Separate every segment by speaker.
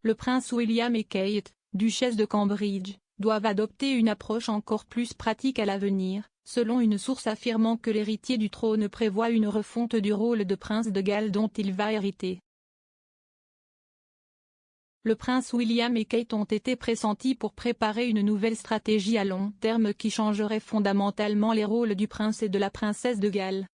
Speaker 1: Le prince William et Kate, duchesse de Cambridge, doivent adopter une approche encore plus pratique à l'avenir, selon une source affirmant que l'héritier du trône prévoit une refonte du rôle de prince de Galles dont il va hériter. Le prince William et Kate ont été pressentis pour préparer une nouvelle stratégie à long terme qui changerait fondamentalement les rôles du prince et de la princesse de Galles.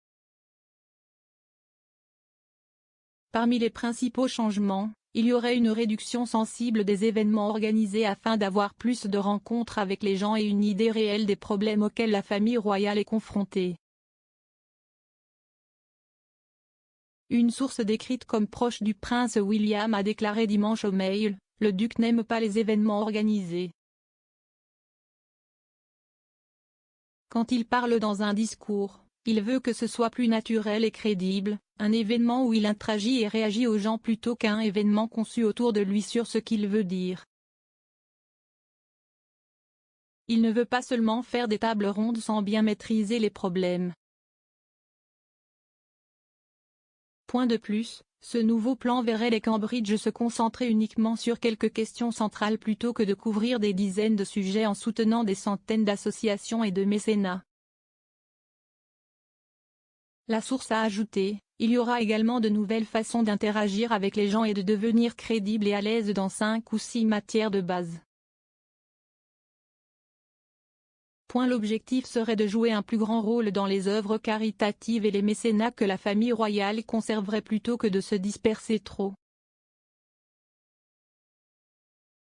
Speaker 1: Parmi les principaux changements, il y aurait une réduction sensible des événements organisés afin d'avoir plus de rencontres avec les gens et une idée réelle des problèmes auxquels la famille royale est confrontée. Une source décrite comme proche du prince William a déclaré dimanche au Mail, « Le duc n'aime pas les événements organisés. Quand il parle dans un discours, il veut que ce soit plus naturel et crédible, un événement où il interagit et réagit aux gens plutôt qu'un événement conçu autour de lui sur ce qu'il veut dire. Il ne veut pas seulement faire des tables rondes sans bien maîtriser les problèmes. » Point de plus, ce nouveau plan verrait les Cambridge se concentrer uniquement sur quelques questions centrales plutôt que de couvrir des dizaines de sujets en soutenant des centaines d'associations et de mécénats. La source a ajouté, il y aura également de nouvelles façons d'interagir avec les gens et de devenir crédible et à l'aise dans 5 ou 6 matières de base. L'objectif serait de jouer un plus grand rôle dans les œuvres caritatives et les mécénats que la famille royale conserverait plutôt que de se disperser trop.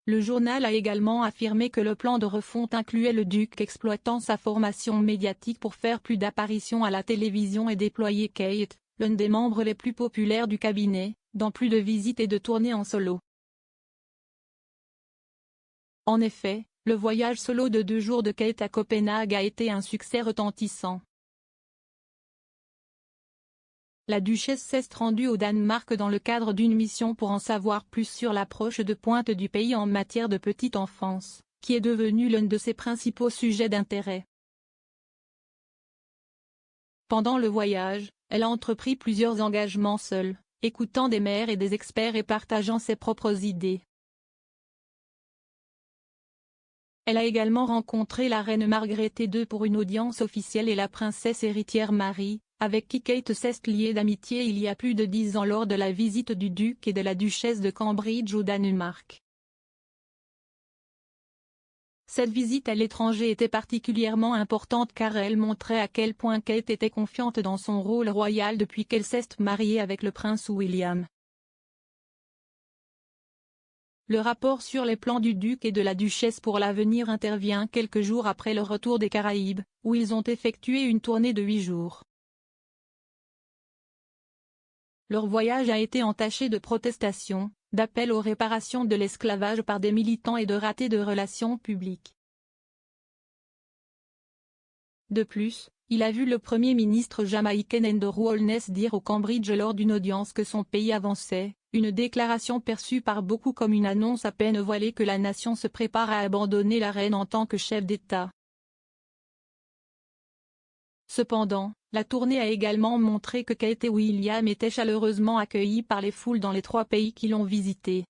Speaker 1: Le journal a également affirmé que le plan de refonte incluait le duc exploitant sa formation médiatique pour faire plus d'apparitions à la télévision et déployer Kate, l'un des membres les plus populaires du cabinet, dans plus de visites et de tournées en solo. En effet, le voyage solo de 2 jours de Kate à Copenhague a été un succès retentissant. La duchesse s'est rendue au Danemark dans le cadre d'une mission pour en savoir plus sur l'approche de pointe du pays en matière de petite enfance, qui est devenue l'un de ses principaux sujets d'intérêt. Pendant le voyage, elle a entrepris plusieurs engagements seule, écoutant des maires et des experts et partageant ses propres idées. Elle a également rencontré la reine Margrethe II pour une audience officielle et la princesse héritière Marie, avec qui Kate s'est liée d'amitié il y a plus de 10 ans lors de la visite du duc et de la duchesse de Cambridge au Danemark. Cette visite à l'étranger était particulièrement importante car elle montrait à quel point Kate était confiante dans son rôle royal depuis qu'elle s'est mariée avec le prince William. Le rapport sur les plans du duc et de la duchesse pour l'avenir intervient quelques jours après leur retour des Caraïbes, où ils ont effectué une tournée de 8 jours. Leur voyage a été entaché de protestations, d'appels aux réparations de l'esclavage par des militants et de ratés de relations publiques. De plus, il a vu le Premier ministre jamaïcain Andrew Holness dire au Cambridge lors d'une audience que son pays avançait, une déclaration perçue par beaucoup comme une annonce à peine voilée que la nation se prépare à abandonner la reine en tant que chef d'État. Cependant, la tournée a également montré que Kate et William étaient chaleureusement accueillis par les foules dans les 3 pays qui l'ont visité.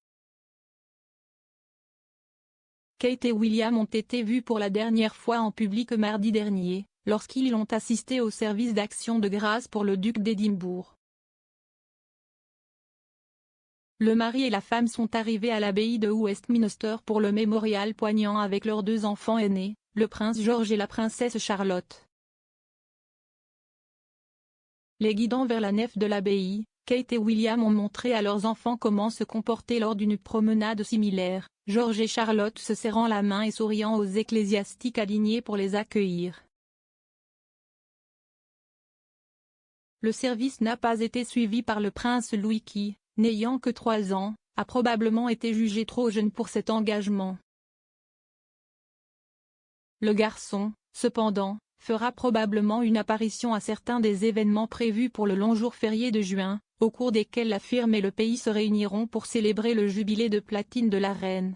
Speaker 1: Kate et William ont été vus pour la dernière fois en public mardi dernier, lorsqu'ils ont assisté au service d'action de grâce pour le duc d'Édimbourg. Le mari et la femme sont arrivés à l'abbaye de Westminster pour le mémorial poignant avec leurs 2 enfants aînés, le prince George et la princesse Charlotte. Les guidant vers la nef de l'abbaye, Kate et William ont montré à leurs enfants comment se comporter lors d'une promenade similaire, George et Charlotte se serrant la main et souriant aux ecclésiastiques alignés pour les accueillir. Le service n'a pas été suivi par le prince Louis qui, n'ayant que 3 ans, a probablement été jugé trop jeune pour cet engagement. Le garçon, cependant, fera probablement une apparition à certains des événements prévus pour le long jour férié de juin, au cours desquels la firme et le pays se réuniront pour célébrer le jubilé de platine de la reine.